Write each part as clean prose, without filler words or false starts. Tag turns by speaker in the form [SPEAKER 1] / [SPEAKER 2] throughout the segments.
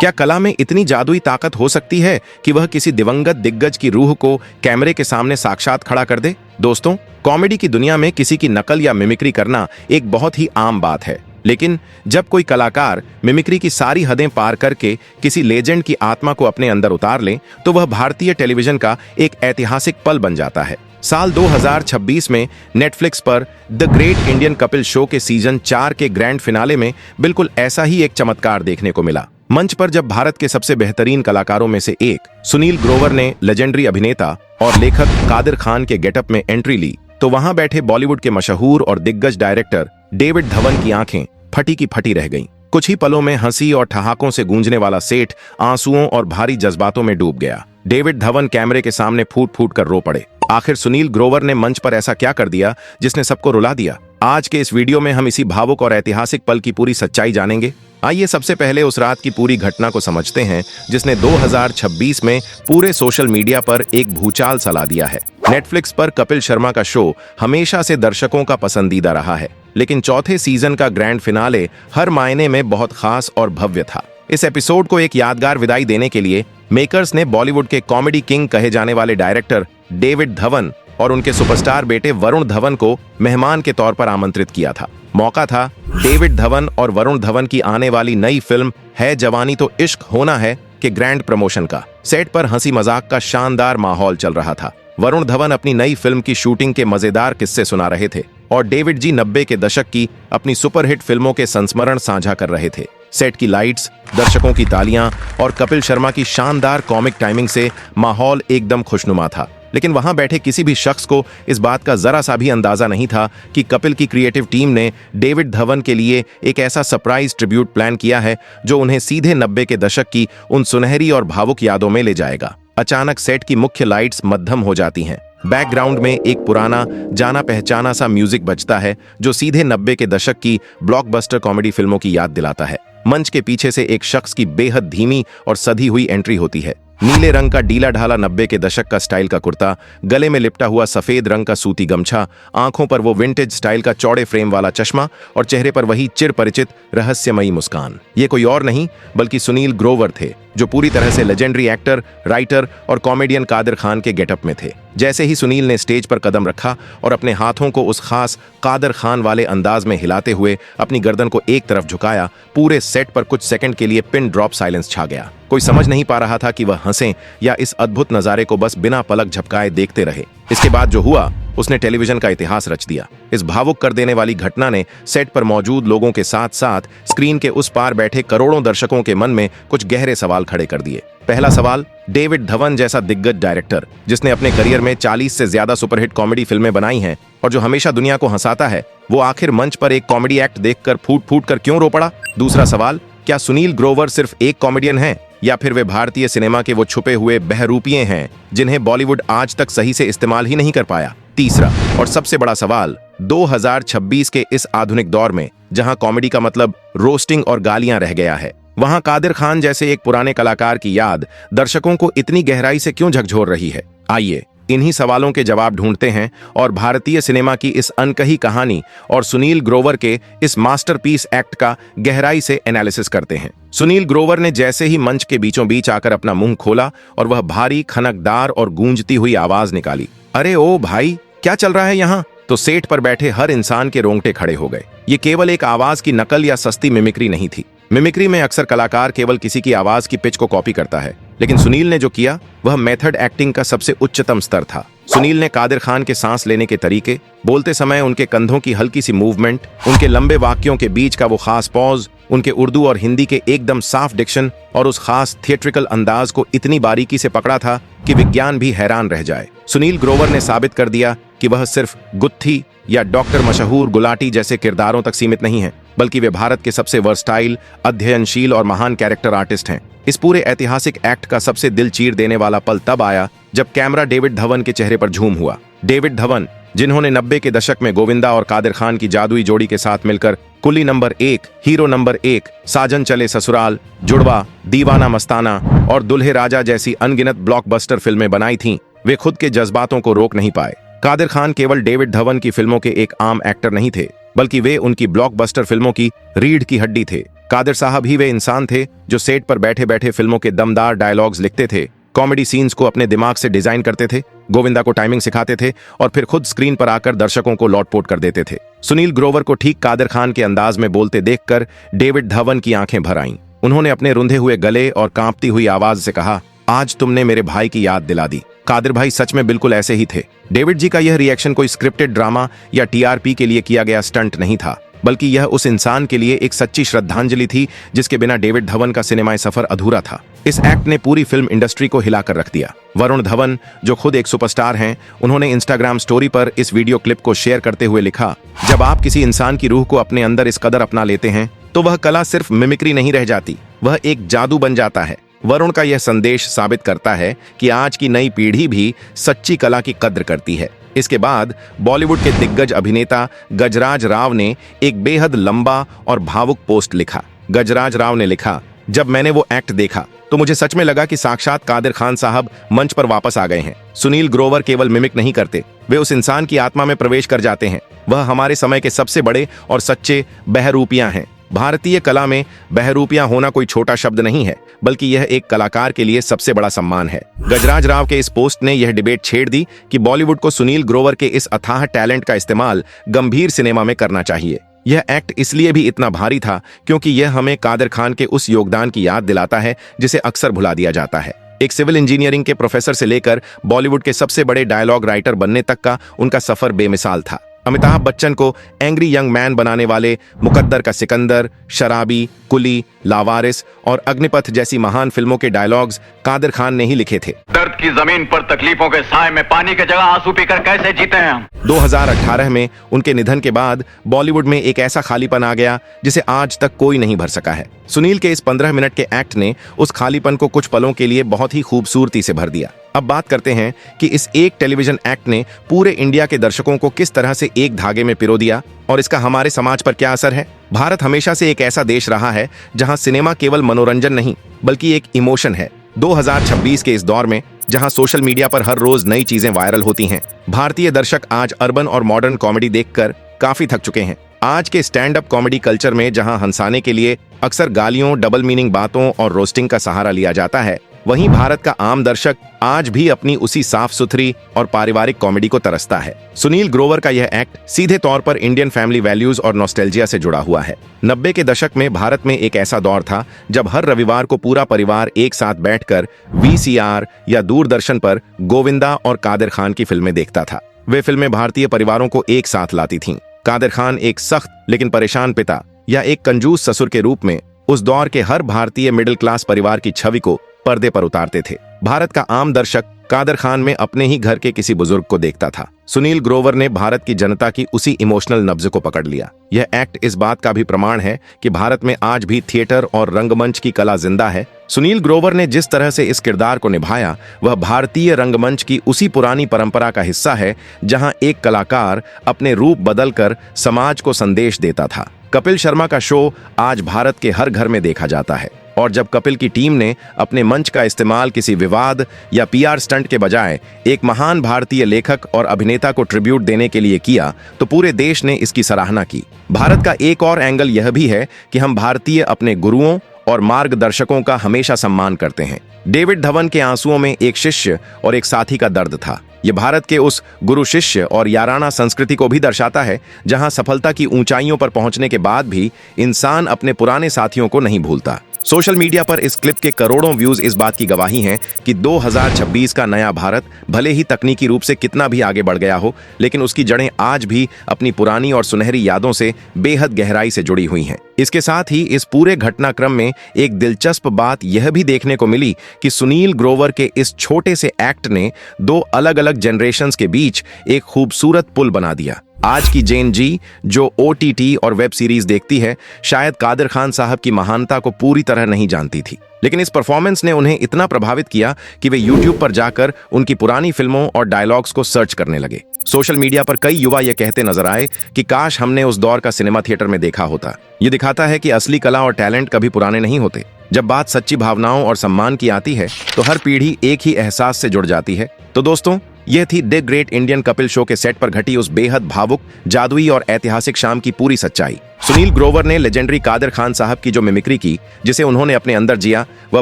[SPEAKER 1] क्या कला में इतनी जादुई ताकत हो सकती है कि वह किसी दिवंगत दिग्गज की रूह को कैमरे के सामने साक्षात खड़ा कर दे? दोस्तों, कॉमेडी की दुनिया में किसी की नकल या मिमिक्री करना एक बहुत ही आम बात है, लेकिन जब कोई कलाकार मिमिक्री की सारी हदें पार करके किसी लेजेंड की आत्मा को अपने अंदर उतार ले, तो वह भारतीय टेलीविजन का एक ऐतिहासिक पल बन जाता है। साल 2026 में नेटफ्लिक्स पर the great Indian Kapil show के सीजन 4 के ग्रैंड फिनाले में बिल्कुल ऐसा ही एक चमत्कार देखने को मिला। मंच पर जब भारत के सबसे बेहतरीन कलाकारों में से एक सुनील ग्रोवर ने लेजेंडरी अभिनेता और लेखक कादिर खान के गेटअप में एंट्री ली, तो वहां बैठे बॉलीवुड के मशहूर और दिग्गज डायरेक्टर डेविड धवन की आंखें फटी की फटी रह गईं। कुछ ही पलों में हंसी और ठहाकों से गूंजने वाला सेठ आंसुओं और भारी जज्बातों में डूब गया। डेविड धवन कैमरे के सामने फूट फूट कर रो पड़े। आखिर सुनील ग्रोवर ने मंच पर ऐसा क्या कर दिया जिसने सबको रुला दिया? आज के इस वीडियो में हम इसी भावुक और ऐतिहासिक पल की पूरी सच्चाई जानेंगे। आइए सबसे पहले उस रात की पूरी घटना को समझते हैं जिसने 2026 में पूरे सोशल मीडिया पर एक भूचाल सा ला दिया है। नेटफ्लिक्स पर कपिल शर्मा का शो हमेशा से दर्शकों का पसंदीदा रहा है, लेकिन चौथे सीजन का ग्रैंड फिनाले हर मायने में बहुत खास और भव्य था। इस एपिसोड को एक यादगार विदाई देने के लिए मेकर्स ने बॉलीवुड के कॉमेडी किंग कहे जाने वाले डायरेक्टर डेविड धवन और उनके सुपरस्टार बेटे वरुण धवन को मेहमान के तौर पर आमंत्रित किया था। मौका था डेविड धवन और वरुण धवन की आने वाली नई फिल्म है जवानी तो इश्क होना है के ग्रैंड प्रमोशन का। सेट पर हंसी मजाक का शानदार माहौल चल रहा था। वरुण धवन अपनी नई फिल्म की शूटिंग के मजेदार किस्से सुना रहे थे और डेविड जी 90 के दशक की अपनी सुपरहिट फिल्मों के संस्मरण साझा कर रहे थे। सेट की लाइट्स, दर्शकों की तालियां और कपिल शर्मा की शानदार कॉमिक टाइमिंग से माहौल एकदम खुशनुमा था। लेकिन वहां बैठे किसी भी शख्स को इस बात का जरा सा भी अंदाजा नहीं था कि कपिल की क्रिएटिव टीम ने डेविड धवन के लिए एक ऐसा सरप्राइज ट्रिब्यूट प्लान किया है जो उन्हें सीधे 90 के दशक की उन सुनहरी और भावुक यादों में ले जाएगा। अचानक सेट की मुख्य लाइट्स मध्यम हो जाती हैं। बैकग्राउंड में एक पुराना जाना पहचाना सा म्यूजिक बजता है जो सीधे 90 के दशक की ब्लॉकबस्टर कॉमेडी फिल्मों की याद दिलाता है। मंच के पीछे से एक शख्स की बेहद धीमी और सधी हुई एंट्री होती है। नीले रंग का ढीला ढाला 90 के दशक का स्टाइल का कुर्ता, गले में लिपटा हुआ सफेद रंग का सूती गमछा, आंखों पर वो विंटेज स्टाइल का चौड़े फ्रेम वाला चश्मा और चेहरे पर वही चिर परिचित रहस्यमयी मुस्कान। ये कोई और नहीं बल्कि सुनील ग्रोवर थे, जो पूरी तरह से लेजेंडरी एक्टर, राइटर और कॉमेडियन कादिर खान के गेटअप में थे। जैसे ही सुनील ने स्टेज पर कदम रखा और अपने हाथों को उस खास कादिर खान वाले अंदाज में हिलाते हुए अपनी गर्दन को एक तरफ झुकाया, पूरे सेट पर कुछ सेकंड के लिए पिन ड्रॉप साइलेंस छा गया। कोई समझ नहीं पा रहा था कि वह हंसें या इस अद्भुत नजारे को बस बिना पलक झपकाए देखते रहे। इसके बाद जो हुआ उसने टेलीविजन का इतिहास रच दिया। इस भावुक कर देने वाली घटना ने सेट पर मौजूद लोगों के साथ साथ स्क्रीन के उस पार बैठे करोड़ों दर्शकों के मन में कुछ गहरे सवाल खड़े कर दिए। पहला सवाल, डेविड धवन जैसा दिग्गज डायरेक्टर जिसने अपने करियर में 40 से ज्यादा सुपरहिट कॉमेडी फिल्में बनाई हैं और जो हमेशा दुनिया को हंसाता है, वो आखिर मंच पर एक कॉमेडी एक्ट देखकर फूट फूट कर क्यों रो पड़ा? दूसरा सवाल, क्या सुनील ग्रोवर सिर्फ एक कॉमेडियन है या फिर वे भारतीय सिनेमा के वो छुपे हुए बहरूपिये हैं जिन्हें बॉलीवुड आज तक सही से इस्तेमाल ही नहीं कर पाया? तीसरा और सबसे बड़ा सवाल, 2026 के इस आधुनिक दौर में जहां कॉमेडी का मतलब रोस्टिंग और गालियां रह गया है, वहां कादिर खान जैसे एक पुराने कलाकार की याद दर्शकों को इतनी गहराई से क्यों झकझोर रही है? आइए इन्हीं सवालों के जवाब ढूंढते हैं और भारतीय सिनेमा की इस अनकही कहानी और सुनील ग्रोवर के इस मास्टरपीस एक्ट का गहराई से एनालिसिस करते हैं। सुनील ग्रोवर ने जैसे ही मंच के बीचों बीच आकर अपना मुंह खोला और वह भारी, खनकदार और गूंजती हुई आवाज निकाली, अरे ओ भाई, क्या चल रहा है यहाँ? तो सेट पर बैठे हर इंसान के रोंगटे खड़े हो गए। ये केवल एक आवाज की नकल या सस्ती मिमिक्री नहीं थी। मिमिक्री में अक्सर कलाकार केवल किसी की आवाज की पिच को कॉपी करता है, लेकिन सुनील ने जो किया वह मेथड एक्टिंग का सबसे उच्चतम स्तर था। सुनील ने कादिर खान के सांस लेने के तरीके, बोलते समय उनके कंधों की हल्की सी मूवमेंट, उनके लंबे वाक्यों के बीच का वो खास पॉज, उनके उर्दू और हिंदी के एकदम साफ डिक्शन और उस खास थिएट्रिकल अंदाज को इतनी बारीकी से पकड़ा था कि विज्ञान भी हैरान रह जाए। सुनील ग्रोवर ने साबित कर दिया कि वह सिर्फ गुत्थी या डॉक्टर मशहूर गुलाटी जैसे किरदारों तक सीमित नहीं है, बल्कि वे भारत के सबसे वर्सटाइल, अध्ययनशील और महान कैरेक्टर आर्टिस्ट हैं। इस पूरे ऐतिहासिक एक्ट का सबसे दिल चीर देने वाला पल तब आया जब कैमरा डेविड धवन के चेहरे पर झूम हुआ। डेविड धवन, जिन्होंने 90 के दशक में गोविंदा और कादिर खान की जादुई जोड़ी के साथ मिलकर कुली नंबर 1, हीरो नंबर 1, साजन चले ससुराल, जुड़वा, दीवाना मस्ताना और दुल्हे राजा जैसी अनगिनत ब्लॉकबस्टर फिल्में बनाई थीं, वे खुद के जज्बातों को रोक नहीं पाए। कादिर खान केवल डेविड धवन की फिल्मों के एक आम एक्टर नहीं थे, बल्कि वे उनकी ब्लॉकबस्टर फिल्मों की रीढ़ की हड्डी थे। कादिर साहब ही वे इंसान थे जो सेट पर बैठे बैठे फिल्मों के दमदार डायलॉग्स लिखते थे, कॉमेडी सीन्स को अपने दिमाग से डिजाइन करते थे, गोविंदा को टाइमिंग सिखाते थे और फिर खुद स्क्रीन पर आकर दर्शकों को लौटपोट कर देते थे। सुनील ग्रोवर को ठीक कादिर खान के अंदाज में बोलते देखकर डेविड धवन की आंखें भर आईं। उन्होंने अपने रुंधे हुए गले और कांपती हुई आवाज से कहा, आज तुमने मेरे भाई की याद दिला दी। कादिर भाई सच में बिल्कुल ऐसे ही थे। डेविड जी का यह रिएक्शन कोई स्क्रिप्टेड ड्रामा या टीआरपी के लिए किया गया स्टंट नहीं था, बल्कि यह उस इंसान के लिए एक सच्ची श्रद्धांजलि थी जिसके बिना डेविड धवन का सिनेमाई सफर अधूरा था। इस एक्ट ने पूरी फिल्म इंडस्ट्री को हिलाकर रख दिया। वरुण धवन, जो खुद एक सुपरस्टार हैं, उन्होंने इंस्टाग्राम स्टोरी पर इस वीडियो क्लिप को शेयर करते हुए लिखा, जब आप किसी इंसान की रूह को अपने अंदर इस कदर अपना लेते हैं तो वह कला सिर्फ मिमिक्री नहीं रह जाती, वह एक जादू बन जाता है। वरुण का यह संदेश साबित करता है कि आज की नई पीढ़ी भी सच्ची कला की कद्र करती है। इसके बाद बॉलीवुड के दिग्गज अभिनेता गजराज राव ने एक बेहद लंबा और भावुक पोस्ट लिखा। गजराज राव ने लिखा, जब मैंने वो एक्ट देखा तो मुझे सच में लगा कि साक्षात कादिर खान साहब मंच पर वापस आ गए हैं। सुनील ग्रोवर केवल मिमिक नहीं करते, वे उस इंसान की आत्मा में प्रवेश कर जाते हैं। वह हमारे समय के सबसे बड़े और सच्चे बहरूपियां हैं। भारतीय कला में बहरूपियां होना कोई छोटा शब्द नहीं है, बल्कि यह एक कलाकार के लिए सबसे बड़ा सम्मान है। गजराज राव के इस पोस्ट ने यह डिबेट छेड़ दी कि बॉलीवुड को सुनील ग्रोवर के इस अथाह टैलेंट का इस्तेमाल गंभीर सिनेमा में करना चाहिए। यह एक्ट इसलिए भी इतना भारी था क्योंकि यह हमें कादिर खान के उस योगदान की याद दिलाता है जिसे अक्सर भुला दिया जाता है। एक सिविल इंजीनियरिंग के प्रोफेसर से लेकर बॉलीवुड के सबसे बड़े डायलॉग राइटर बनने तक का उनका सफर बेमिसाल था। अमिताभ बच्चन को एंग्री यंग मैन बनाने वाले मुकद्दर का सिकंदर, शराबी, कुली, लावारिस और अग्निपथ जैसी महान फिल्मों के डायलॉग्स कादिर खान ने ही लिखे थे।
[SPEAKER 2] दर्द की जमीन पर तकलीफों के साए में पानी की जगह आंसू पीकर कैसे जीते हैं हम।
[SPEAKER 1] 2018 में उनके निधन के बाद बॉलीवुड में एक ऐसा खालीपन आ गया जिसे आज तक कोई नहीं भर सका है। सुनील के इस 15 मिनट के एक्ट ने उस खालीपन को कुछ पलों के लिए बहुत ही खूबसूरती से भर दिया। अब बात करते हैं कि इस एक टेलीविजन एक्ट ने पूरे इंडिया के दर्शकों को किस तरह से एक धागे में पिरो दिया और इसका हमारे समाज पर क्या असर है। भारत हमेशा से एक ऐसा देश रहा है जहां सिनेमा केवल मनोरंजन नहीं बल्कि एक इमोशन है। 2026 के इस दौर में जहां सोशल मीडिया पर हर रोज नई चीजें वायरल होती हैं, भारतीय दर्शक आज अर्बन और मॉडर्न कॉमेडी देखकर काफी थक चुके हैं। आज के स्टैंड अप कॉमेडी कल्चर में जहां हंसाने के लिए अक्सर गालियों, डबल मीनिंग बातों और रोस्टिंग का सहारा लिया जाता है, वहीं भारत का आम दर्शक आज भी अपनी उसी साफ सुथरी और पारिवारिक कॉमेडी को तरसता है। सुनील ग्रोवर का यह एक्ट सीधे तौर पर इंडियन फैमिली वैल्यूज और नॉस्टैल्जिया से जुड़ा हुआ है। 90 के दशक में भारत में एक ऐसा दौर था जब हर रविवार को पूरा परिवार एक साथ बैठकर वीसीआर या दूरदर्शन पर गोविंदा और कादिर खान की फिल्में देखता था। वे फिल्में भारतीय परिवारों को एक साथ लाती थीं। कादिर खान एक सख्त लेकिन परेशान पिता या एक कंजूस ससुर के रूप में उस दौर के हर भारतीय मिडिल क्लास परिवार की छवि को पर्दे पर उतारते थे। भारत का आम दर्शक कादिर खान में अपने ही घर के किसी बुजुर्ग को देखता था। सुनील ग्रोवर ने भारत की जनता की उसी इमोशनल नब्ज को पकड़ लिया। यह एक्ट इस बात का भी प्रमाण है कि भारत में आज भी थिएटर और रंगमंच की कला जिंदा है। सुनील ग्रोवर ने जिस तरह से इस किरदार को निभाया, वह भारतीय रंगमंच की उसी पुरानी परंपरा का हिस्सा है जहां एक कलाकार अपने रूप बदलकर समाज को संदेश देता था। कपिल शर्मा का शो आज भारत के हर घर में देखा जाता है और जब कपिल की टीम ने अपने मंच का इस्तेमाल किसी विवाद या पीआर स्टंट के बजाय एक महान भारतीय लेखक और अभिनेता को ट्रिब्यूट देने के लिए किया, तो पूरे देश ने इसकी सराहना की। भारत का एक और एंगल यह भी है कि हम भारतीय अपने गुरुओं और मार्गदर्शकों का हमेशा सम्मान करते हैं। डेविड धवन के आंसुओं में एक शिष्य और एक साथी का दर्द था। यह भारत के उस गुरु शिष्य और याराना संस्कृति को भी दर्शाता है जहां सफलता की ऊंचाइयों पर पहुंचने के बाद भी इंसान अपने पुराने साथियों को नहीं भूलता। सोशल मीडिया पर इस क्लिप के करोड़ों व्यूज इस बात की गवाही हैं कि 2026 का नया भारत भले ही तकनीकी रूप से कितना भी आगे बढ़ गया हो, लेकिन उसकी जड़ें आज भी अपनी पुरानी और सुनहरी यादों से बेहद गहराई से जुड़ी हुई हैं। इसके साथ ही इस पूरे घटनाक्रम में एक दिलचस्प बात यह भी देखने को मिली कि सुनील ग्रोवर के इस छोटे से एक्ट ने दो अलग अलग जनरेशंस के बीच एक खूबसूरत पुल बना दिया। आज की जेन जी जो ओटीटी और वेब सीरीज देखती है, शायद कादिर खान साहब की महानता को पूरी तरह नहीं जानती थी, लेकिन इस परफॉर्मेंस ने उन्हें इतना प्रभावित किया कि वे यूट्यूब पर जाकर उनकी पुरानी फिल्मों और डायलॉग्स को सर्च करने लगे। सोशल मीडिया पर कई युवा ये कहते नजर आए कि काश हमने उस दौर का सिनेमा थिएटर में देखा होता। ये दिखाता है कि असली कला और टैलेंट कभी पुराने नहीं होते। जब बात सच्ची भावनाओं और सम्मान की आती है तो हर पीढ़ी एक ही एहसास से जुड़ जाती है। तो दोस्तों, यह थी the great Indian Kapil show के सेट पर घटी उस बेहद भावुक, जादुई और ऐतिहासिक शाम की पूरी सच्चाई। सुनील ग्रोवर ने लेजेंडरी कादिर खान साहब की जो मिमिक्री की, जिसे उन्होंने अपने अंदर जिया, वह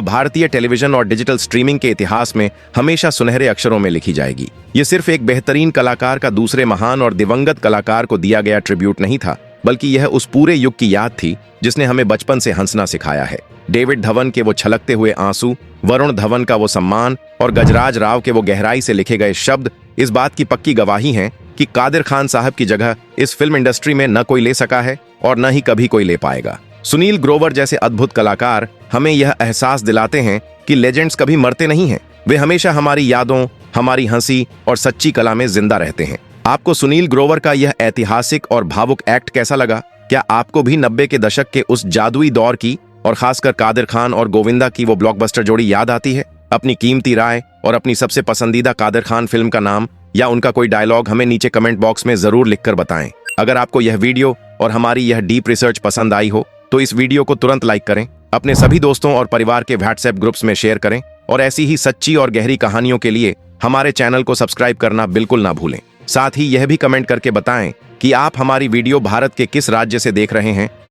[SPEAKER 1] भारतीय टेलीविजन और डिजिटल स्ट्रीमिंग के इतिहास में हमेशा सुनहरे अक्षरों में लिखी जाएगी। ये सिर्फ एक बेहतरीन कलाकार का दूसरे महान और दिवंगत कलाकार को दिया गया ट्रिब्यूट नहीं था, बल्कि यह उस पूरे युग की याद थी जिसने हमें बचपन से हंसना सिखाया है। डेविड धवन के वो छलकते हुए आंसू, वरुण धवन का वो सम्मान और गजराज राव के वो गहराई से लिखे गए शब्द इस बात की पक्की गवाही हैं कि कादिर खान साहब की जगह इस फिल्म इंडस्ट्री में न कोई ले सका है और न ही कभी कोई ले पाएगा। सुनील ग्रोवर जैसे अद्भुत कलाकार हमें यह एहसास दिलाते हैं कि लेजेंड्स कभी मरते नहीं हैं, वे हमेशा हमारी यादों, हमारी हंसी और सच्ची कला में जिंदा रहते हैं। आपको सुनील ग्रोवर का यह ऐतिहासिक और भावुक एक्ट कैसा लगा? क्या आपको भी 90 के दशक के उस जादुई दौर की और खासकर कादिर खान और गोविंदा की वो ब्लॉकबस्टर जोड़ी याद आती है? अपनी कीमती राय और अपनी सबसे पसंदीदा कादिर खान फिल्म का नाम या उनका कोई डायलॉग हमें नीचे कमेंट बॉक्स में जरूर लिखकर बताएं। अगर आपको यह वीडियो और हमारी यह डीप रिसर्च पसंद आई हो तो इस वीडियो को तुरंत लाइक करें, अपने सभी दोस्तों और परिवार के व्हाट्सएप ग्रुप्स में शेयर करें और ऐसी ही सच्ची और गहरी कहानियों के लिए हमारे चैनल को सब्सक्राइब करना बिल्कुल ना भूलें। साथ ही यह भी कमेंट करके बताएं कि आप हमारी वीडियो भारत के किस राज्य से देख रहे हैं